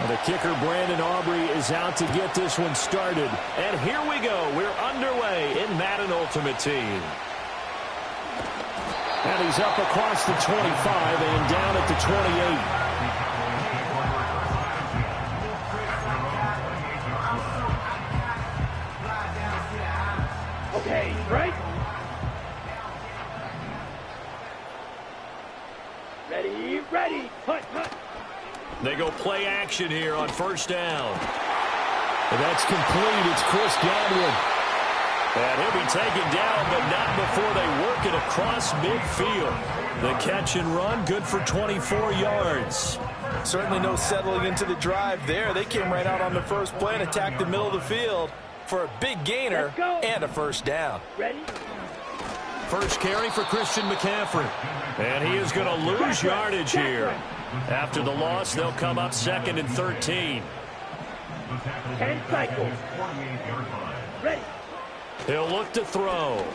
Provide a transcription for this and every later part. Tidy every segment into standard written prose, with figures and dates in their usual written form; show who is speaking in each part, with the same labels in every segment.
Speaker 1: The kicker, Brandon Aubrey, is out to get this one started. And here we go. We're underway in Madden Ultimate Team. And he's up across the 25 and down at the 28.
Speaker 2: Okay, right? Ready, hunt.
Speaker 1: They go play action here on first down. And that's complete. It's Chris Godwin. And he'll be taken down, but not before they work it across midfield. The catch and run, good for 24 yards.
Speaker 3: Certainly no settling into the drive there. They came right out on the first play and attacked the middle of the field for a big gainer and a first down.
Speaker 2: Ready?
Speaker 1: first carry for Christian McCaffrey. And he is going to lose yardage here. After the loss, they'll come up 2nd and 13.
Speaker 2: 10 cycles. Ready.
Speaker 1: He'll look to throw.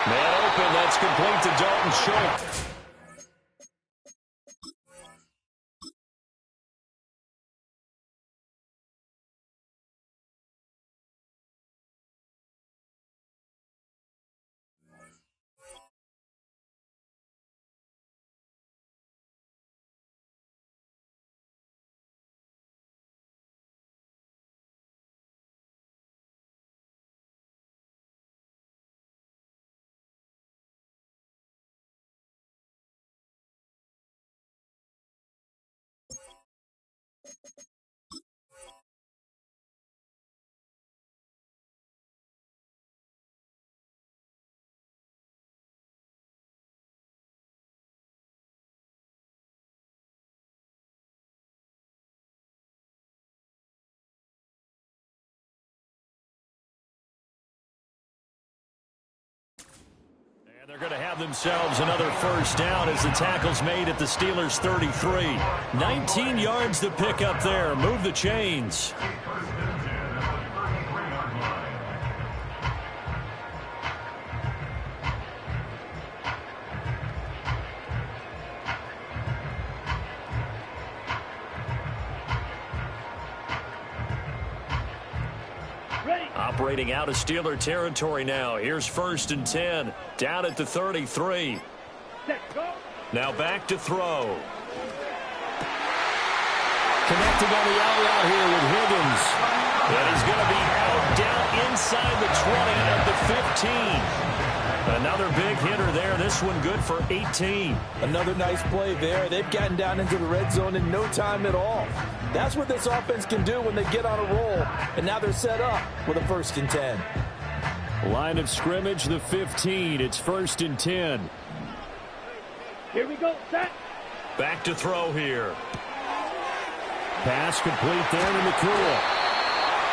Speaker 1: Man open, that's complete to Dalton Schultz. And they're going to have themselves another first down as the tackle's made at the Steelers' 33. 19 yards to pick up there. Move the chains. Operating out of Steeler territory now. Here's 1st and 10. Down at the 33. Now back to throw. Connecting on the out route here with Higgins. And he's going to be out down inside the 20 at the 15. Another big hitter there. This one good for 18.
Speaker 3: Another nice play there. They've gotten down into the red zone in no time at all. That's what this offense can do when they get on a roll. And now they're set up with a 1st and 10.
Speaker 1: Line of scrimmage, the 15. It's 1st and 10.
Speaker 2: Here we go, set.
Speaker 1: Back to throw here. Pass complete there to McCool.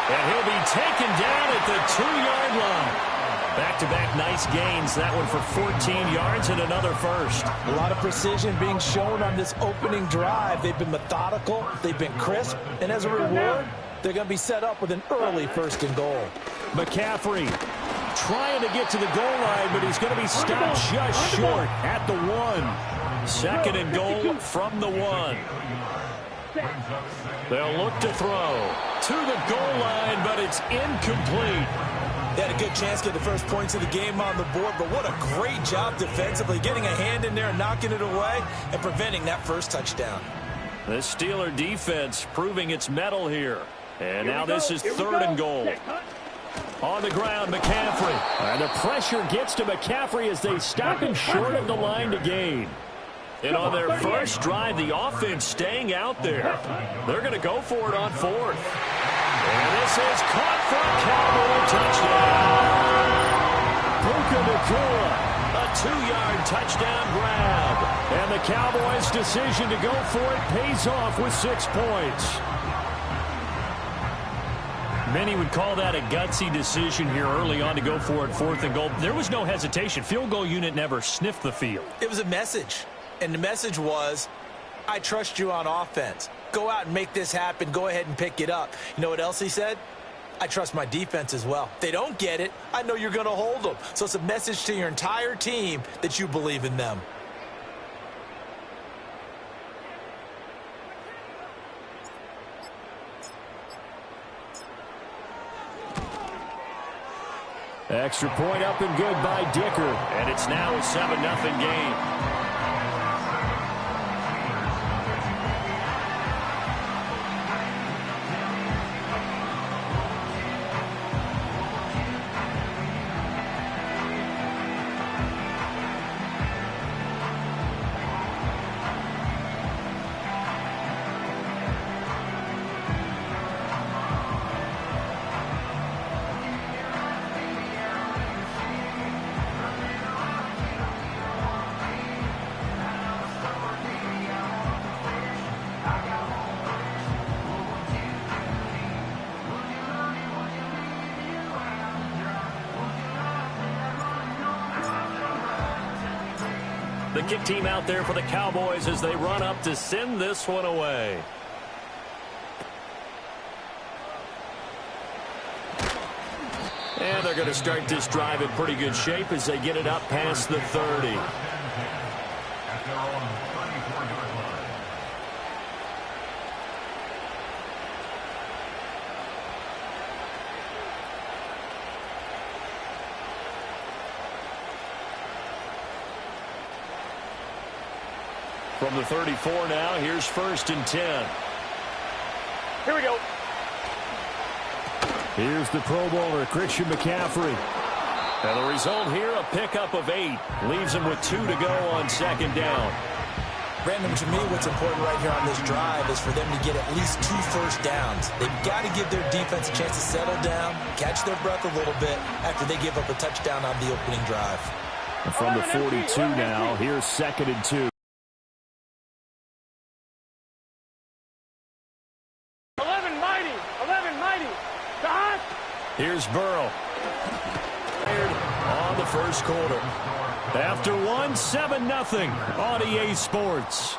Speaker 1: And he'll be taken down at the 2-yard line. Back-to-back nice gains. That one for 14 yards and another first.
Speaker 3: A lot of precision being shown on this opening drive. They've been methodical. They've been crisp. And as a reward, they're going to be set up with an early 1st and goal.
Speaker 1: McCaffrey trying to get to the goal line, but he's going to be stopped just short at the 1. 2nd and goal from the 1. They'll look to throw to the goal line, but it's incomplete.
Speaker 3: They had a good chance to get the first points of the game on the board, but what a great job defensively, getting a hand in there and knocking it away and preventing that first touchdown.
Speaker 1: The Steeler defense proving its mettle here. And now this is 3rd and goal. On the ground, McCaffrey. And the pressure gets to McCaffrey as they stop him short of the line to gain. And on their first drive, the offense staying out there. They're going to go for it on 4th. And this is caught for a Cowboy touchdown. Puka Nacua, a 2-yard touchdown grab. And the Cowboys' decision to go for it pays off with 6 points. Many would call that a gutsy decision here early on to go for it 4th and goal. There was no hesitation. Field goal unit never sniffed the field.
Speaker 3: It was a message. And the message was, I trust you on offense. Go out and make this happen. Go ahead and pick it up. You know what else he said? I trust my defense as well. If they don't get it, I know you're going to hold them. So it's a message to your entire team that you believe in them.
Speaker 1: Extra point up and good by Dicker. And it's now a 7-0 game. The kick team out there for the Cowboys as they run up to send this one away. And they're going to start this drive in pretty good shape as they get it up past the 30. From the 34 now, here's 1st and 10.
Speaker 2: Here we go.
Speaker 1: Here's the Pro Bowler, Christian McCaffrey. And the result here, a pickup of 8. Leaves him with 2 to go on 2nd down.
Speaker 3: Brandon, to me, what's important right here on this drive is for them to get at least 2 first downs. They've got to give their defense a chance to settle down, catch their breath a little bit after they give up a touchdown on the opening drive.
Speaker 1: And from the 42 now, here's 2nd and 2.
Speaker 2: 11 mighty.
Speaker 1: Here's Burrow. On the first quarter. After one, 7-0 on EA Sports.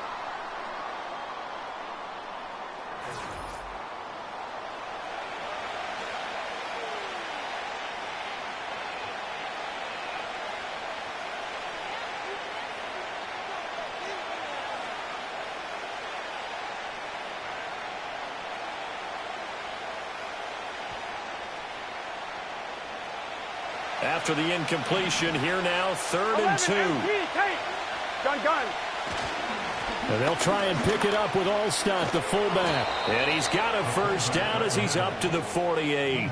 Speaker 1: After the incompletion, here now, 3rd and 2.
Speaker 2: Gun.
Speaker 1: And they'll try and pick it up with Allstott, the fullback. And he's got a first down as he's up to the 48.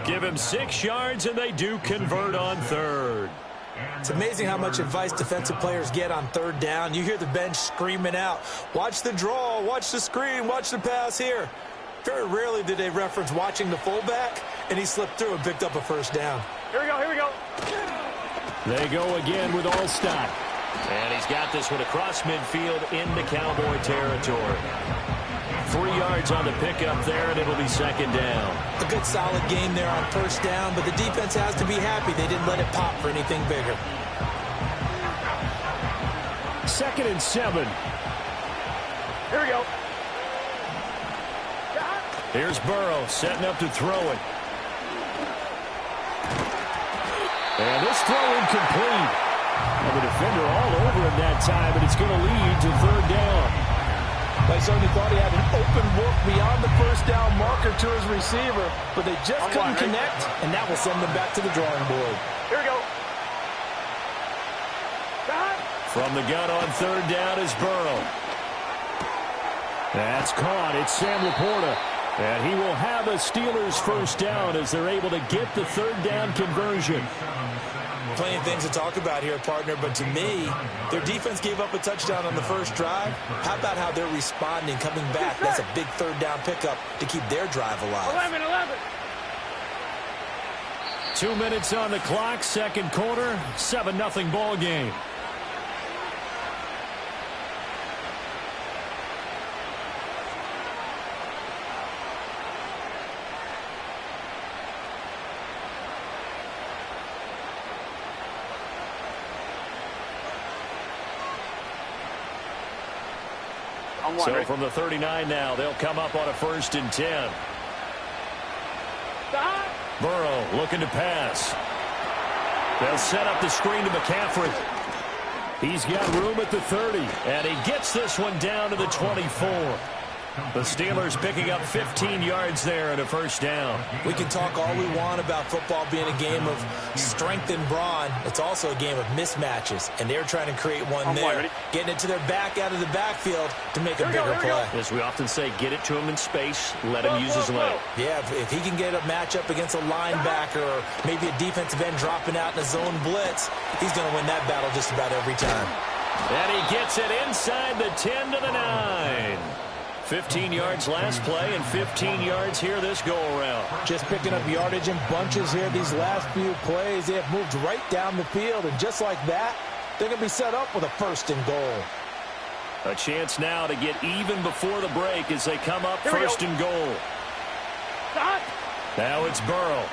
Speaker 1: Give him 6 yards, and they do convert on 3rd.
Speaker 3: It's amazing how much advice defensive players get on 3rd down. You hear the bench screaming out, watch the draw, watch the screen, watch the pass here. Very rarely do they reference watching the fullback, and he slipped through and picked up a first down.
Speaker 2: Here we go.
Speaker 1: They go again with Allstott. And he's got this one across midfield into Cowboy territory. 3 yards on the pickup there, and it'll be 2nd down.
Speaker 3: A good solid game there on 1st down, but the defense has to be happy they didn't let it pop for anything bigger.
Speaker 1: 2nd and 7.
Speaker 2: Here we go.
Speaker 1: Here's Burrow setting up to throw it. And this throw incomplete. And the defender all over him that time, and it's going to lead to 3rd down.
Speaker 3: They certainly thought he had an open look beyond the first down marker to his receiver, but they just couldn't connect, and that will send them back to the drawing board.
Speaker 2: Here we go.
Speaker 1: From the gun on 3rd down is Burrow. That's caught. It's Sam Laporta. And he will have a Steelers first down as they're able to get the 3rd down conversion.
Speaker 3: Plenty of things to talk about here, partner, but to me, their defense gave up a touchdown on the first drive. How about how they're responding, coming back? That's a big 3rd down pickup to keep their drive alive.
Speaker 2: 11.
Speaker 1: 2 minutes on the clock, 2nd quarter, 7-0 ball game. So from the 39 now, they'll come up on a 1st and 10. Burrow looking to pass. They'll set up the screen to McCaffrey. He's got room at the 30, and he gets this one down to the 24. The Steelers picking up 15 yards there and a first down.
Speaker 3: We can talk all we want about football being a game of strength and brawn. It's also a game of mismatches, and they're trying to create one there. Getting it to their back out of the backfield to make a bigger play.
Speaker 1: As we often say, get it to him in space, let him use his leg.
Speaker 3: Yeah, if he can get a matchup against a linebacker or maybe a defensive end dropping out in a zone blitz, he's going to win that battle just about every time.
Speaker 1: And he gets it inside the 10 to the 9. 15 yards last play and 15 yards here this go-around.
Speaker 3: Just picking up yardage in bunches here these last few plays. They have moved right down the field, and just like that, they're going to be set up with a 1st and goal.
Speaker 1: A chance now to get even before the break as they come up 1st and goal. Now it's Burrow.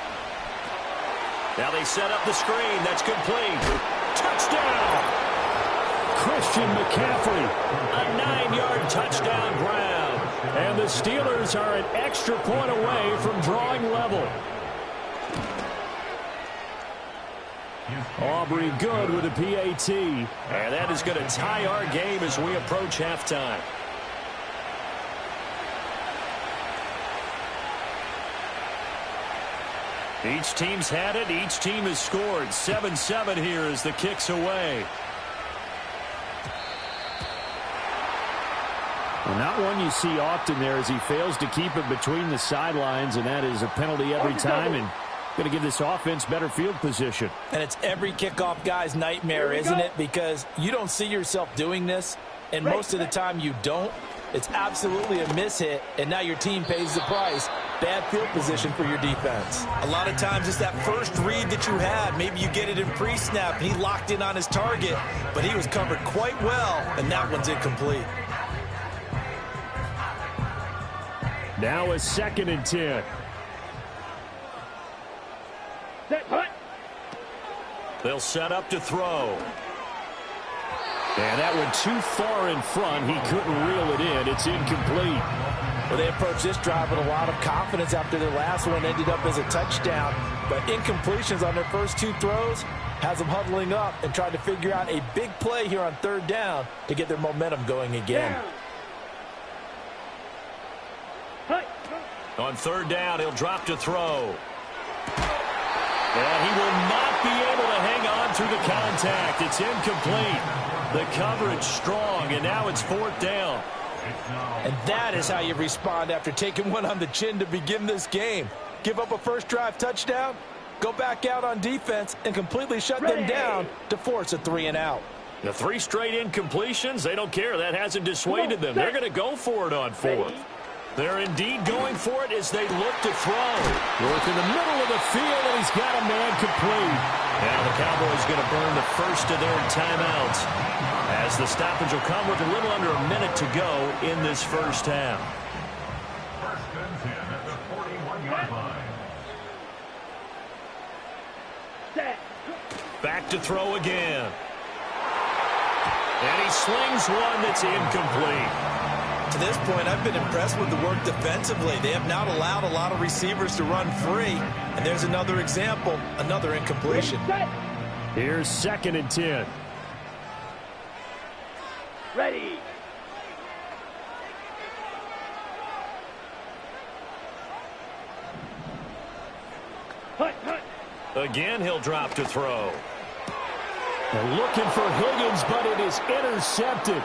Speaker 1: Now they set up the screen. That's complete. Touchdown! Christian McCaffrey. A 9-yard touchdown grab. And the Steelers are an extra point away from drawing level. Aubrey good with a PAT. And that is going to tie our game as we approach halftime. Each team's had it. Each team has scored. 7-7 here as the kick's away.
Speaker 4: Well, not one you see often there as he fails to keep it between the sidelines, and that is a penalty every time, and going to give this offense better field position.
Speaker 3: And it's every kickoff guy's nightmare, isn't it? Because you don't see yourself doing this, and most of the time you don't. It's absolutely a mishit, and now your team pays the price. Bad field position for your defense. A lot of times it's that first read that you had. Maybe you get it in pre-snap, and he locked in on his target, but he was covered quite well, and that one's incomplete.
Speaker 1: Now a 2nd and 10. They'll set up to throw. And that one too far in front. He couldn't reel it in. It's incomplete.
Speaker 3: Well, they approached this drive with a lot of confidence after their last one ended up as a touchdown. But incompletions on their first 2 throws has them huddling up and trying to figure out a big play here on 3rd down to get their momentum going again.
Speaker 1: On 3rd down, he'll drop to throw. And he will not be able to hang on through the contact. It's incomplete. The coverage strong, and now it's 4th down.
Speaker 3: And that is how you respond after taking one on the chin to begin this game. Give up a first drive touchdown, go back out on defense, and completely shut them down to force a 3-and-out.
Speaker 1: The 3 straight incompletions, they don't care. That hasn't dissuaded them. They're going to go for it on 4th. They're indeed going for it as they look to throw. Work in the middle of the field, and he's got a man complete. Now the Cowboys going to burn the first of their timeouts as the stoppage will come with a little under a minute to go in this first half.
Speaker 5: First and 10 at the 41-yard line.
Speaker 1: Back to throw again. And he slings one that's incomplete.
Speaker 3: To this point, I've been impressed with the work defensively. They have not allowed a lot of receivers to run free. And there's another example, another incompletion.
Speaker 1: Here's 2nd and 10.
Speaker 2: Ready.
Speaker 1: Again, he'll drop to throw. They're looking for Higgins, but it is intercepted.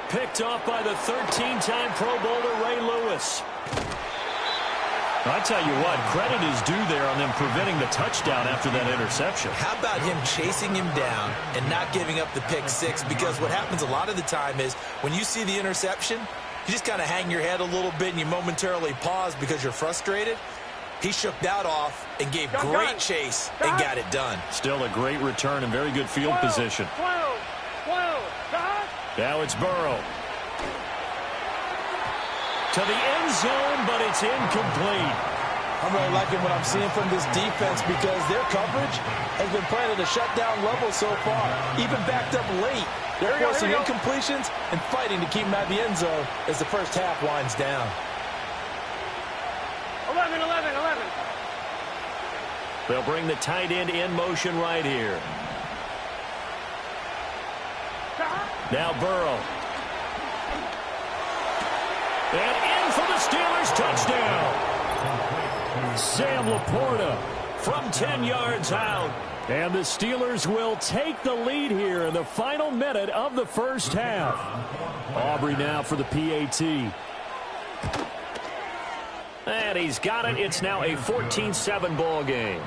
Speaker 1: Picked off by the 13-time Pro Bowler Ray Lewis. I tell you what, credit is due there on them preventing the touchdown after that interception.
Speaker 3: How about him chasing him down and not giving up the pick 6? Because what happens a lot of the time is when you see the interception, you just kind of hang your head a little bit and you momentarily pause because you're frustrated. He shook that off and gave great chase and got it done.
Speaker 1: Still a great return and very good field position. Now it's Burrow. To the end zone, but it's incomplete.
Speaker 3: I'm really liking what I'm seeing from this defense because their coverage has been playing at a shutdown level so far. Even backed up late. They're forcing incompletions and fighting to keep them at the end zone as the first half winds down.
Speaker 2: 11.
Speaker 1: They'll bring the tight end in motion right here. Now Burrow. And in for the Steelers touchdown. Sam Laporta from 10 yards out. And the Steelers will take the lead here in the final minute of the first half. Aubrey now for the PAT. And he's got it. It's now a 14-7 ball game.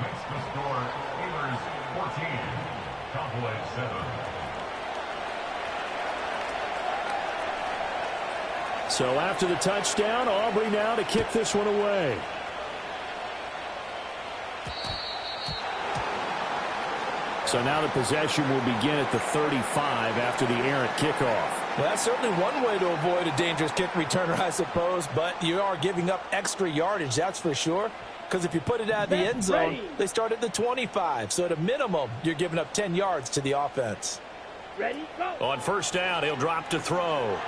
Speaker 1: So after the touchdown, Aubrey now to kick this one away. So now the possession will begin at the 35 after the errant kickoff.
Speaker 3: Well, that's certainly one way to avoid a dangerous kick returner, I suppose, but you are giving up extra yardage, that's for sure. Because if you put it out of the end zone, they start at the 25. So at a minimum, you're giving up 10 yards to the offense.
Speaker 2: Ready, go.
Speaker 1: On first down, he'll drop to throw.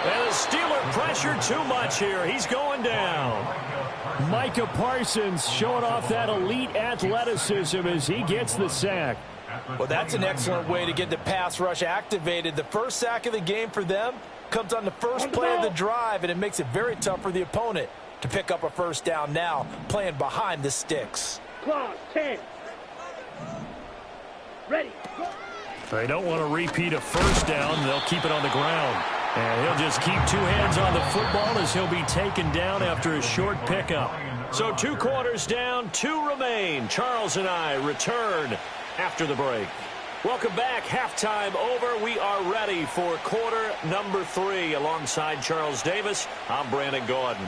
Speaker 1: And the Steeler pressure too much here. He's going down.
Speaker 4: Micah Parsons showing off that elite athleticism as he gets the sack.
Speaker 3: Well, that's an excellent way to get the pass rush activated. The first sack of the game for them comes on the first play of the drive, and it makes it very tough for the opponent to pick up a first down now, playing behind the sticks.
Speaker 2: Clause 10. Ready, go.
Speaker 1: They don't want to repeat a first down. They'll keep it on the ground. And he'll just keep two hands on the football as he'll be taken down after a short pickup. So 2 quarters down, 2 remain. Charles and I return after the break. Welcome back. Halftime over. We are ready for quarter number 3. Alongside Charles Davis, I'm Brandon Gordon.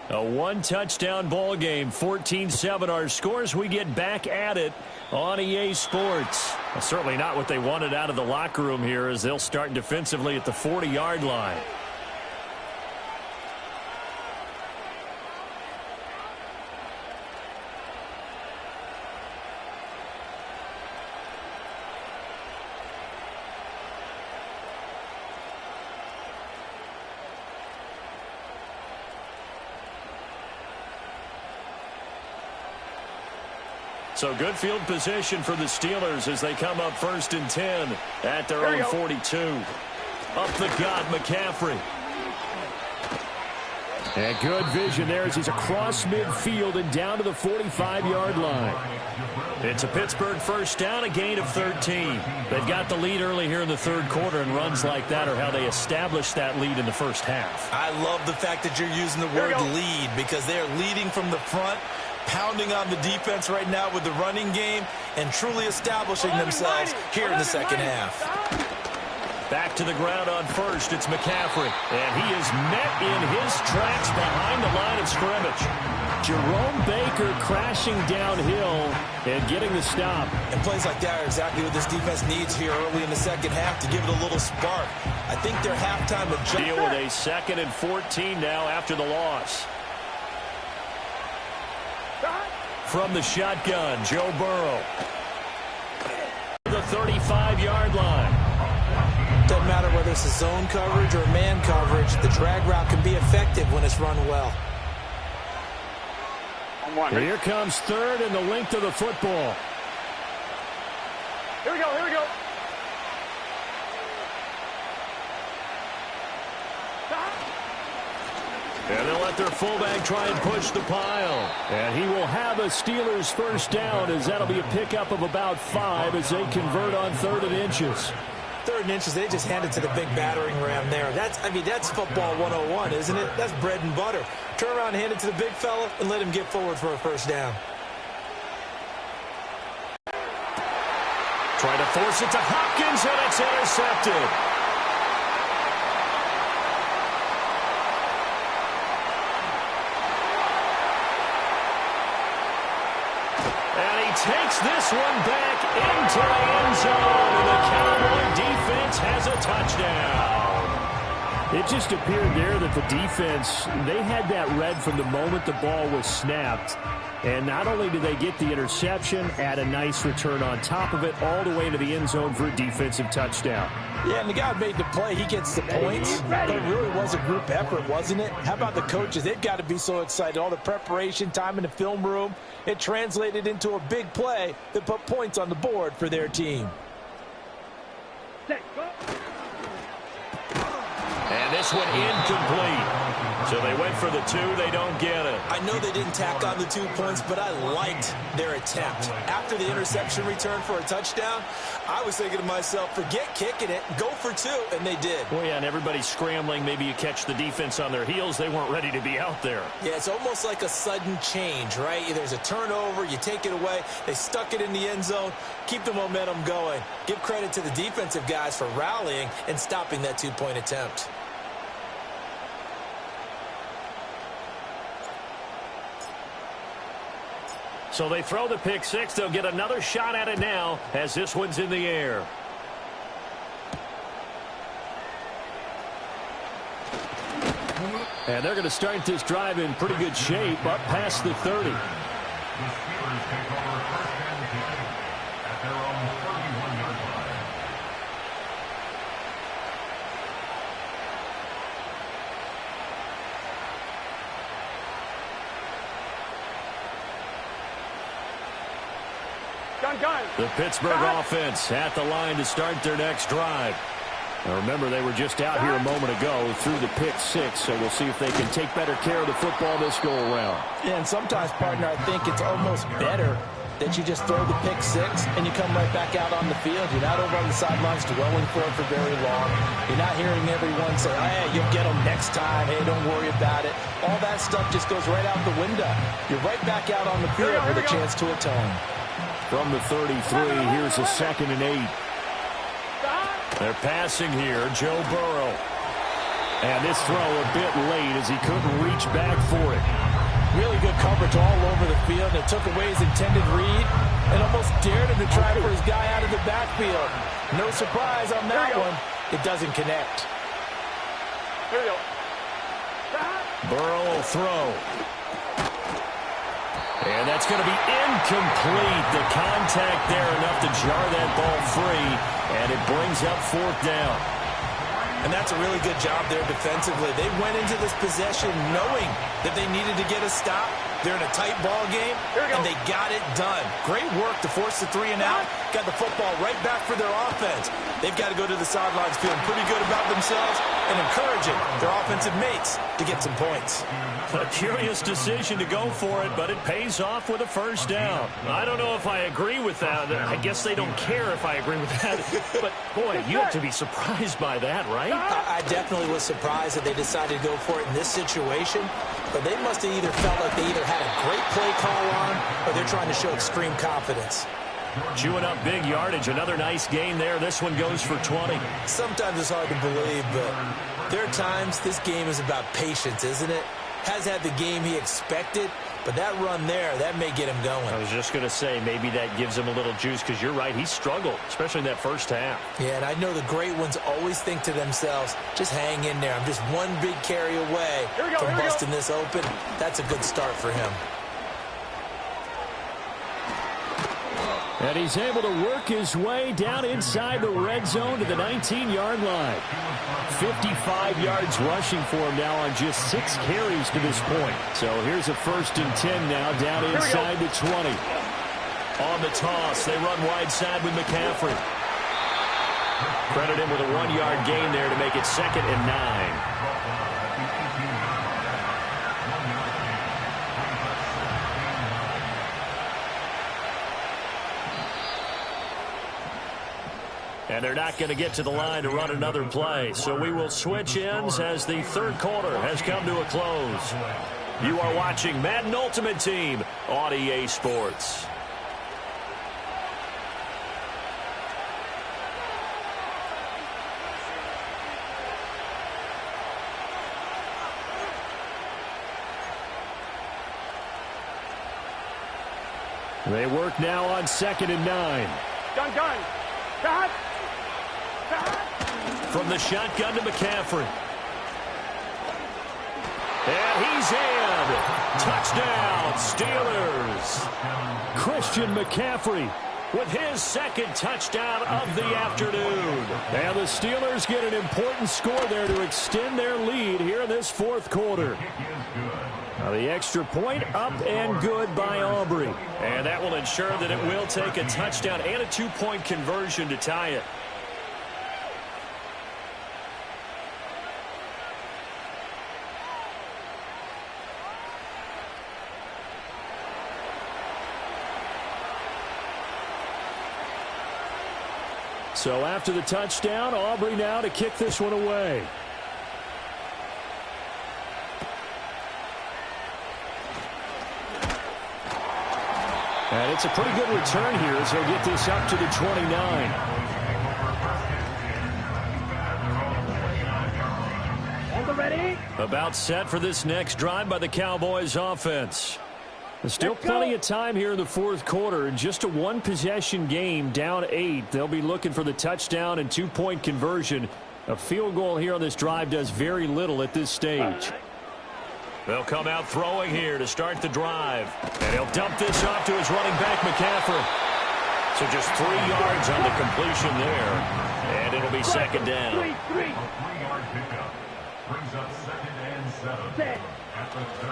Speaker 1: A 1-touchdown ball game, 14-7 our scores. We get back at it on EA Sports. Well, certainly not what they wanted out of the locker room here as they'll start defensively at the 40-yard line. So good field position for the Steelers as they come up 1st and 10 at their own 42. Up the gut, McCaffrey.
Speaker 4: And good vision there as he's across midfield and down to the 45-yard line.
Speaker 1: It's a Pittsburgh first down, a gain of 13. They've got the lead early here in the 3rd quarter, and runs like that are how they establish that lead in the first half.
Speaker 3: I love the fact that you're using the word lead because they're leading from the front, pounding on the defense right now with the running game, and truly establishing themselves here in the second half.
Speaker 1: Back to the ground on first. It's McCaffrey. And he is met in his tracks behind the line of scrimmage.
Speaker 4: Jerome Baker crashing downhill and getting the stop.
Speaker 3: And plays like that are exactly what this defense needs here early in the second half to give it a little spark. I think their halftime adjustment.
Speaker 1: Deal with a 2nd and 14 now after the loss. From the shotgun, Joe Burrow. The 35-yard line.
Speaker 3: Doesn't matter whether it's a zone coverage or man coverage, the drag route can be effective when it's run well.
Speaker 4: Here comes 3rd and the length of the football.
Speaker 2: Here we go, here we go.
Speaker 1: And they'll let their fullback try and push the pile.
Speaker 4: And he will have a Steelers first down as that'll be a pickup of about 5 as they convert on 3rd and inches.
Speaker 3: 3rd and inches, they just handed to the big battering ram there. That's football 101, isn't it? That's bread and butter. Turn around, hand it to the big fella, and let him get forward for a first down.
Speaker 1: Trying to force it to Hopkins, and it's intercepted. And he takes this one back into the end zone, and the Cowboy defense has a touchdown.
Speaker 4: It just appeared there that the defense, they had that read from the moment the ball was snapped. And not only did they get the interception, add a nice return on top of it, all the way to the end zone for a defensive touchdown.
Speaker 3: Yeah, and the guy who made the play, he gets the points. But it really was a group effort, wasn't it? How about the coaches? They've got to be so excited. All the preparation time in the film room, it translated into a big play that put points on the board for their team.
Speaker 1: And this one incomplete. So they went for the 2. They don't get it.
Speaker 3: I know they didn't tack on the 2 points, but I liked their attempt. After the interception return for a touchdown, I was thinking to myself, forget kicking it, go for 2, and they did.
Speaker 1: Well, yeah, and everybody's scrambling. Maybe you catch the defense on their heels. They weren't ready to be out there.
Speaker 3: Yeah, it's almost like a sudden change, right? There's a turnover, you take it away, they stuck it in the end zone, keep the momentum going. Give credit to the defensive guys for rallying and stopping that 2-point attempt.
Speaker 1: So they throw the pick 6. They'll get another shot at it now as this one's in the air. And they're going to start this drive in pretty good shape up past the 30.
Speaker 5: The Steelers take over 1st and 10 at their own 31-yard line.
Speaker 2: Gun.
Speaker 1: The Pittsburgh offense at the line to start their next drive. Now remember, they were just out here a moment ago through the pick 6, so we'll see if they can take better care of the football this go around.
Speaker 3: Yeah, and sometimes, partner, I think it's almost better that you just throw the pick 6 and you come right back out on the field. You're not over on the sidelines dwelling for it for very long. You're not hearing everyone say, hey, you'll get them next time. Hey, don't worry about it. All that stuff just goes right out the window. You're right back out on the field with a chance to atone.
Speaker 1: From the 33, here's a 2nd and 8. They're passing here, Joe Burrow. And this throw a bit late as he couldn't reach back for it.
Speaker 3: Really good coverage all over the field. It took away his intended read and almost dared him to try for his guy out of the backfield. No surprise on that one. It doesn't connect.
Speaker 2: Here we go.
Speaker 1: Burrow will throw. And that's going to be incomplete. The contact there enough to jar that ball free. And it brings up 4th down.
Speaker 3: And that's a really good job there defensively. They went into this possession knowing that they needed to get a stop. They're in a tight ball game, and they got it done. Great work to force the 3 and out. Got the football right back for their offense. They've got to go to the sidelines feeling pretty good about themselves and encouraging their offensive mates to get some points.
Speaker 1: A curious decision to go for it, but it pays off with a 1st down. I don't know if I agree with that. I guess they don't care if I agree with that. But, boy, you have to be surprised by that, right?
Speaker 3: I definitely was surprised that they decided to go for it in this situation. But they must have either felt like they either had a great play call on or they're trying to show extreme confidence.
Speaker 1: Chewing up big yardage. Another nice gain there. This one goes for 20.
Speaker 3: Sometimes it's hard to believe, but there are times this game is about patience, isn't it? Has had the game he expected, but that run there, that may get him going.
Speaker 1: I was just going to say, maybe that gives him a little juice because you're right. He struggled, especially in that 1st half.
Speaker 3: Yeah, and I know the great ones always think to themselves, just hang in there. I'm just one big carry away from busting this open. That's a good start for him.
Speaker 4: And he's able to work his way down inside the red zone to the 19-yard line. 55 yards rushing for him now on just 6 carries to this point. So here's a 1st and 10 now down inside the 20.
Speaker 1: On the toss, they run wide side with McCaffrey. Credit him with a 1-yard gain there to make it 2nd and 9. And they're not going to get to the line to run another play. So we will switch ends as the 3rd quarter has come to a close. You are watching Madden Ultimate Team on EA Sports.
Speaker 4: They work now on 2nd and 9.
Speaker 2: Gun. Shot.
Speaker 1: From the shotgun to McCaffrey. And he's in. Touchdown, Steelers.
Speaker 4: Christian McCaffrey
Speaker 1: with his 2nd touchdown of the afternoon.
Speaker 4: And the Steelers get an important score there to extend their lead here in this 4th quarter. Now the extra point up and good by Aubrey.
Speaker 1: And that will ensure that it will take a touchdown and a 2-point conversion to tie it.
Speaker 4: So after the touchdown, Aubrey now to kick this one away. And it's a pretty good return here as he'll get this up to the 29.
Speaker 2: Ready?
Speaker 1: About set for this next drive by the Cowboys offense.
Speaker 4: There's still plenty of time here in the fourth quarter. In just a one-possession game, down 8. They'll be looking for the touchdown and two-point conversion. A field goal here on this drive does very little at this stage.
Speaker 1: They'll come out throwing here to start the drive. And he'll dump this off to his running back, McCaffrey. So just 3 yards on the completion there. And it'll be second down.
Speaker 5: A 3-yard pickup brings up 2nd and 7.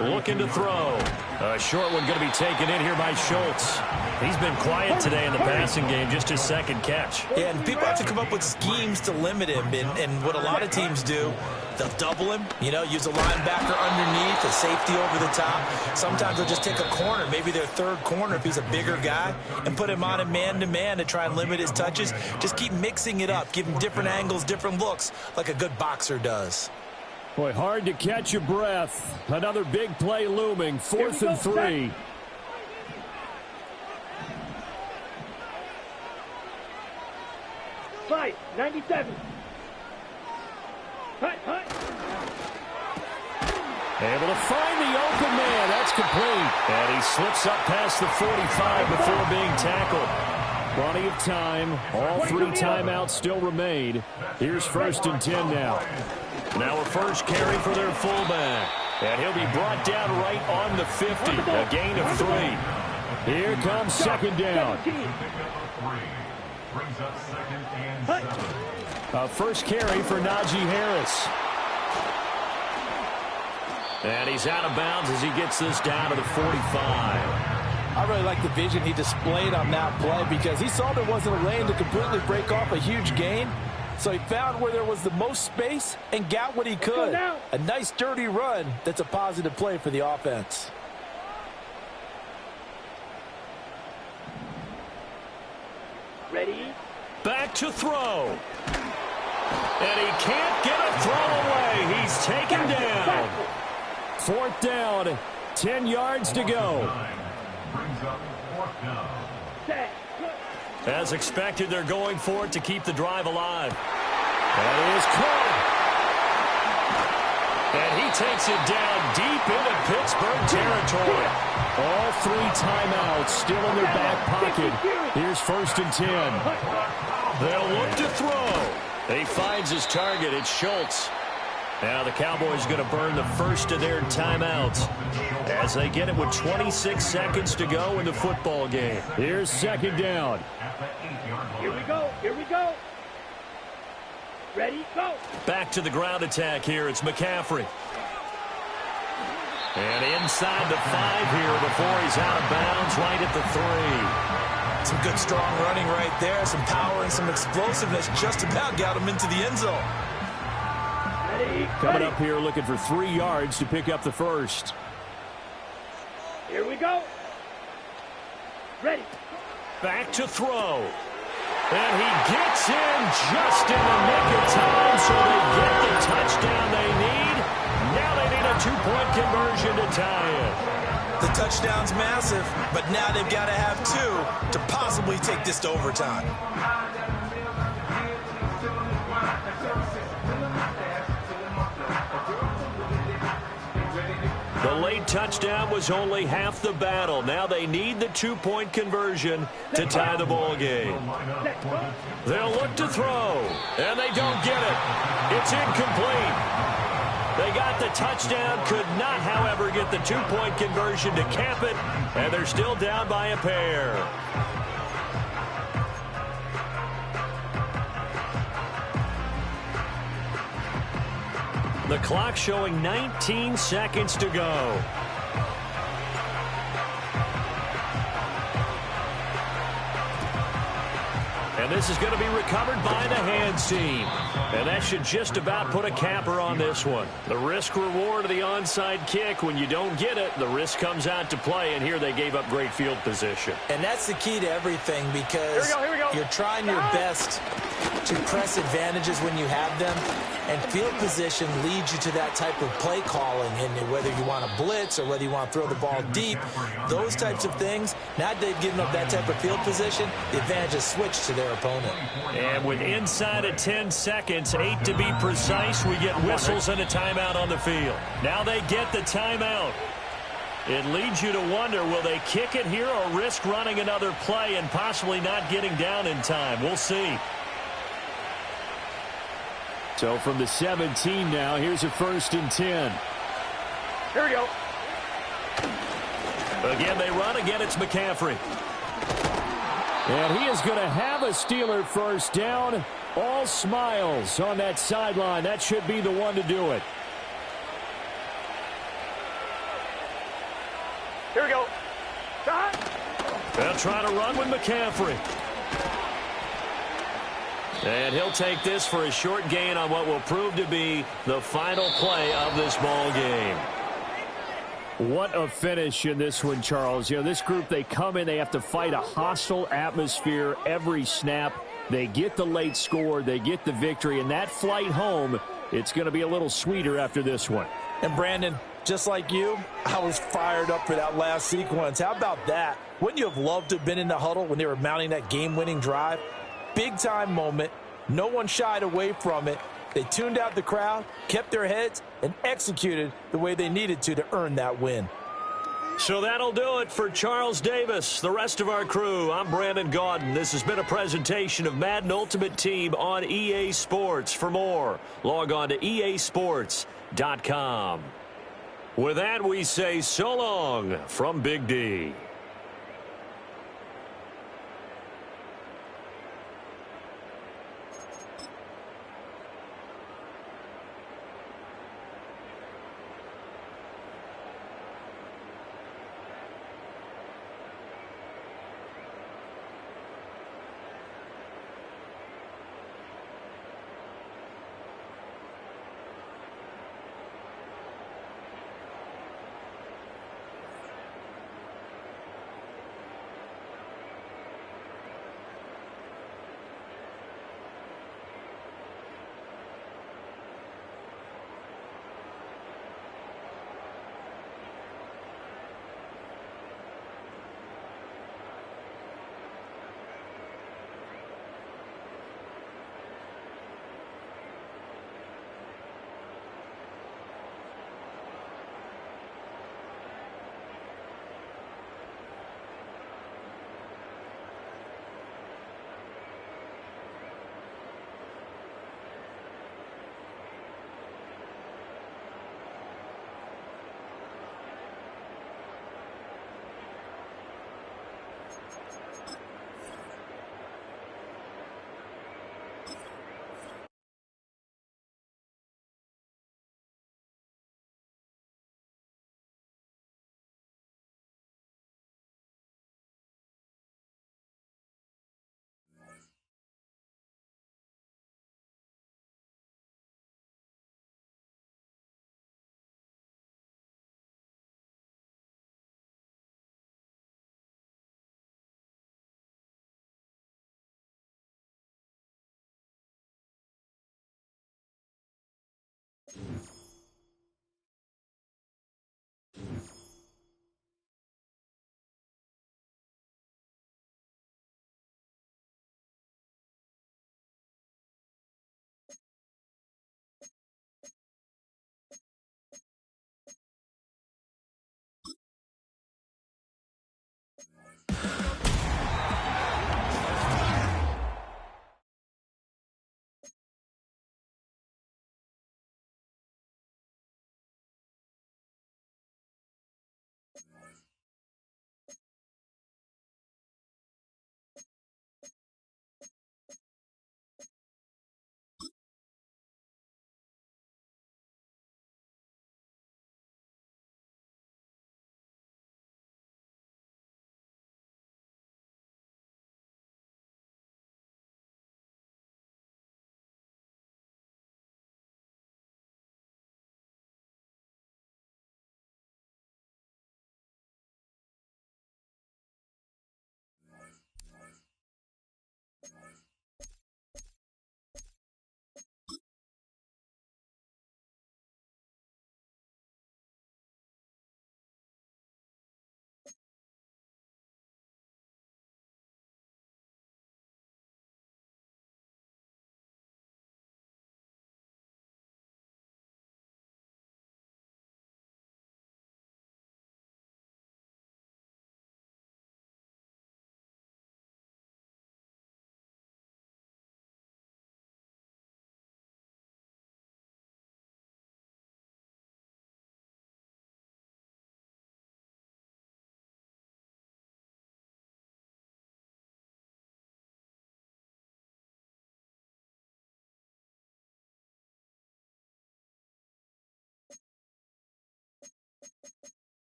Speaker 1: Looking to throw. A short one going to be taken in here by Schultz. He's been quiet today in the passing game, just his second catch.
Speaker 3: Yeah, and people have to come up with schemes to limit him. And what a lot of teams do, they'll double him, use a linebacker underneath, a safety over the top. Sometimes they'll just take a corner, maybe their third corner if he's a bigger guy, and put him on a man-to-man to try and limit his touches. Just keep mixing it up, give him different angles, different looks, like a good boxer does.
Speaker 4: Boy, hard to catch your breath. Another big play looming. 4th and 3.
Speaker 2: Fight, 97. Hut.
Speaker 1: Able to find the open man. That's complete. And he slips up past the 45 before being tackled.
Speaker 4: Plenty of time. All 3 timeouts still remain. Here's 1st and 10 now.
Speaker 1: Now a first carry for their fullback. And he'll be brought down right on the 50. A gain of 3.
Speaker 4: Here comes second down.
Speaker 5: Brings up 2nd and 7.
Speaker 4: A first carry for Najee Harris.
Speaker 1: And he's out of bounds as he gets this down to the 45.
Speaker 3: I really like the vision he displayed on that play because he saw there wasn't a lane to completely break off a huge gain. So he found where there was the most space and got what he could. A nice, dirty run that's a positive play for the offense.
Speaker 2: Ready?
Speaker 1: Back to throw. And he can't get a throw away. He's taken down.
Speaker 4: 4th down. 10 yards to go.
Speaker 5: Brings up 4th down.
Speaker 1: As expected, they're going for it to keep the drive alive. That is caught. And he takes it down deep into Pittsburgh territory.
Speaker 4: All 3 timeouts still in their back pocket. Here's 1st and 10.
Speaker 1: They'll look to throw. He finds his target. It's Schultz. Now the Cowboys are going to burn the first of their timeouts as they get it with 26 seconds to go in the football game.
Speaker 4: Here's second down.
Speaker 2: Here we go. Ready, go.
Speaker 1: Back to the ground attack here. It's McCaffrey. And inside the 5 here before he's out of bounds right at the 3.
Speaker 3: Some good, strong running right there. Some power and some explosiveness just about got him into the end zone.
Speaker 4: Coming up here looking for 3 yards to pick up the first.
Speaker 2: Here we go. Ready.
Speaker 1: Back to throw. And he gets in just in the nick of time, so they get the touchdown they need. Now they need a 2-point conversion to tie it.
Speaker 3: The touchdown's massive, but now they've got to have 2 to possibly take this to overtime.
Speaker 1: The late touchdown was only half the battle. Now they need the 2-point conversion to tie the ball game. They'll look to throw, and they don't get it. It's incomplete. They got the touchdown, could not, however, get the 2-point conversion to cap it, and they're still down by a pair. The clock showing 19 seconds to go. And this is going to be recovered by the hands team. And that should just about put a capper on this one. The risk reward of the onside kick, when you don't get it, the risk comes out to play. And here they gave up great field position.
Speaker 3: And that's the key to everything because
Speaker 2: here we go.
Speaker 3: You're trying your best to press advantages when you have them, and field position leads you to that type of play calling. And whether you want to blitz or whether you want to throw the ball deep, those types of things, now that they've given up that type of field position, the advantage is switched to their opponent.
Speaker 1: And with inside of 10 seconds, 8 to be precise, we get whistles and a timeout on the field. Now they get the timeout. It leads you to wonder, will they kick it here or risk running another play and possibly not getting down in time? We'll see.
Speaker 4: So from the 17 now, here's a 1st and 10.
Speaker 2: Here we go.
Speaker 1: Again, they run. Again, it's McCaffrey.
Speaker 4: And he is going to have a Steeler first down. All smiles on that sideline. That should be the one to do it.
Speaker 2: Here we go.
Speaker 1: They'll try to run with McCaffrey. And he'll take this for a short gain on what will prove to be the final play of this ball game.
Speaker 4: What a finish in this one, Charles. You know, this group, they come in, they have to fight a hostile atmosphere every snap. They get the late score, they get the victory, and that flight home, it's going to be a little sweeter after this one.
Speaker 3: And Brandon, just like you, I was fired up for that last sequence. How about that? Wouldn't you have loved to have been in the huddle when they were mounting that game-winning drive? Big-time moment. No one shied away from it. They tuned out the crowd, kept their heads, and executed the way they needed to earn that win.
Speaker 1: So that'll do it for Charles Davis, the rest of our crew. I'm Brandon Gaudin. This has been a presentation of Madden Ultimate Team on EA Sports. For more, log on to easports.com. With that, we say so long from Big D.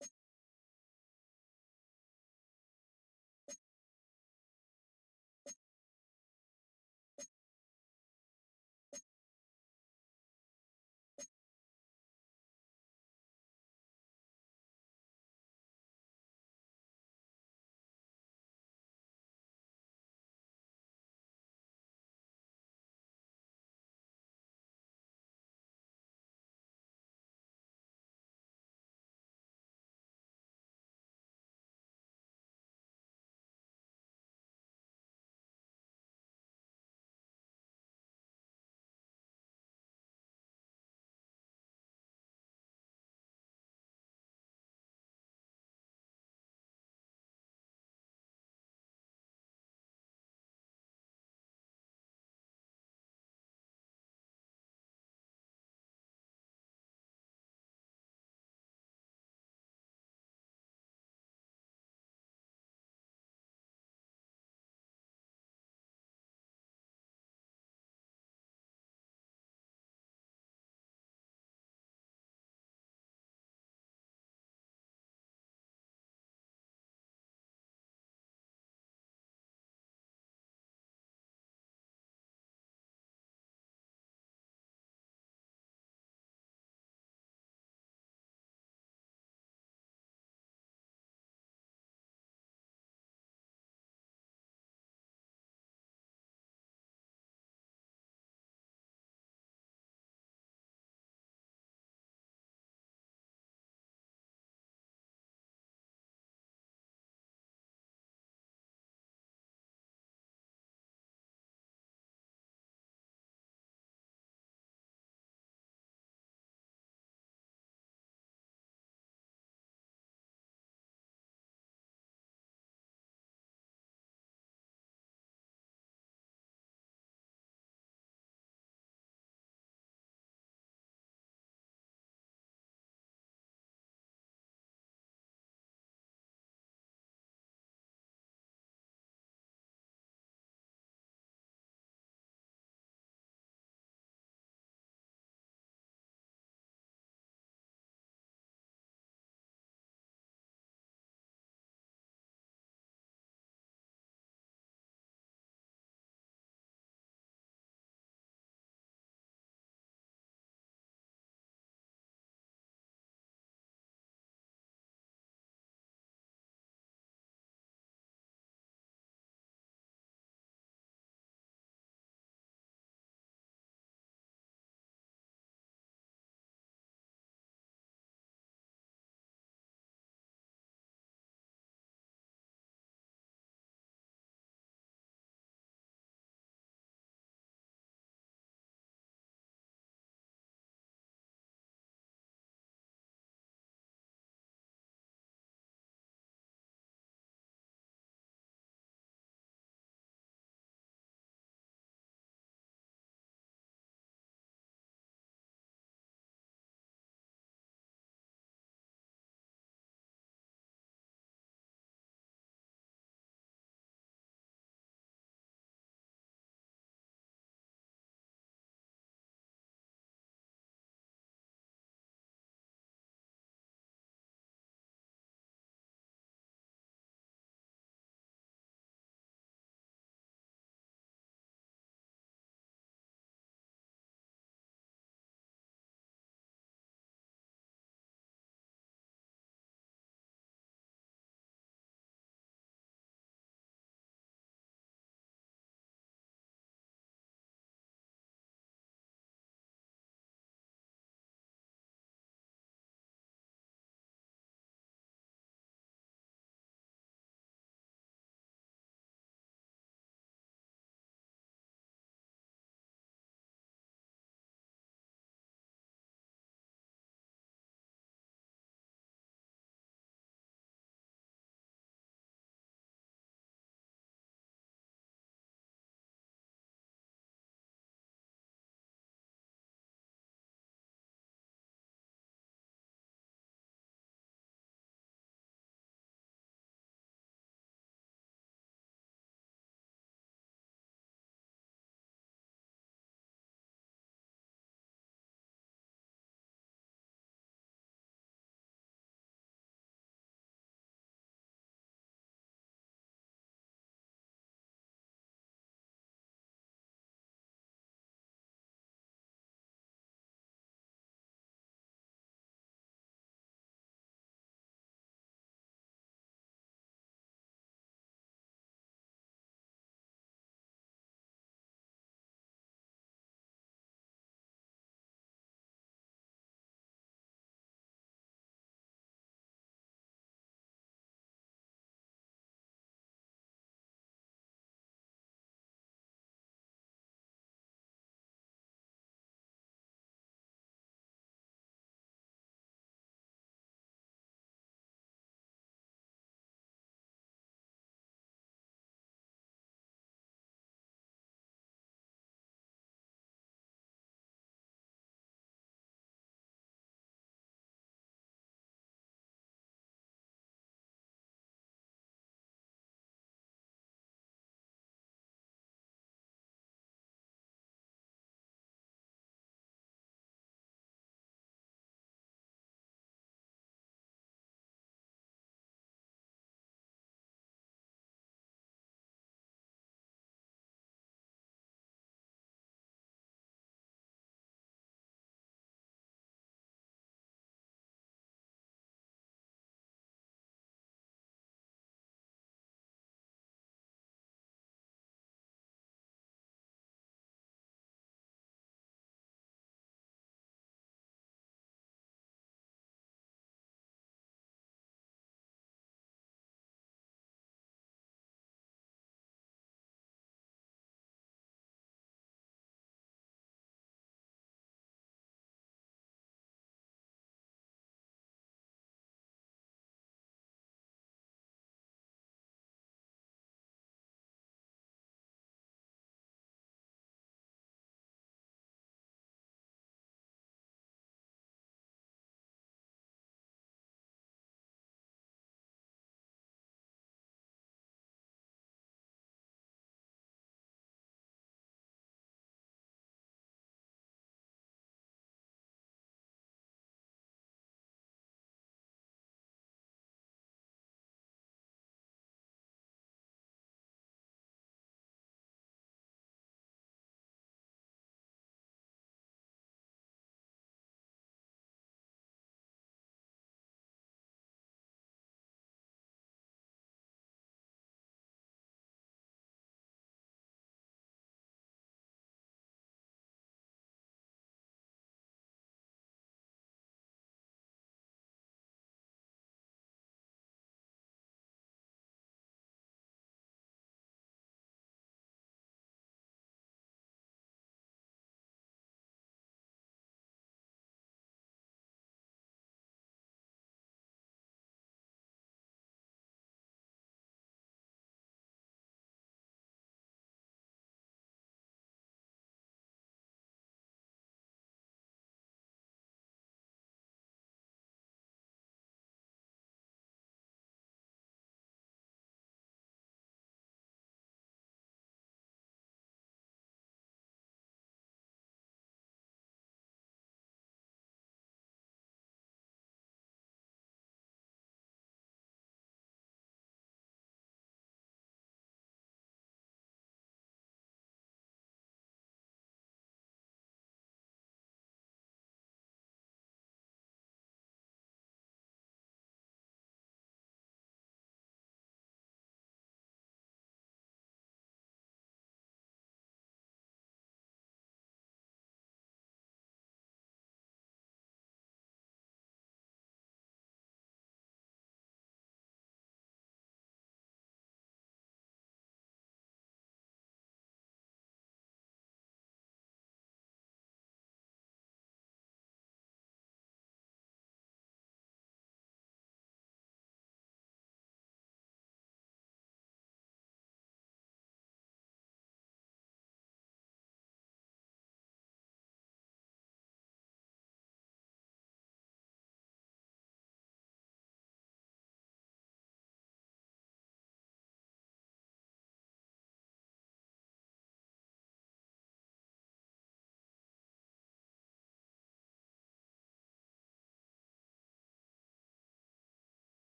Speaker 6: You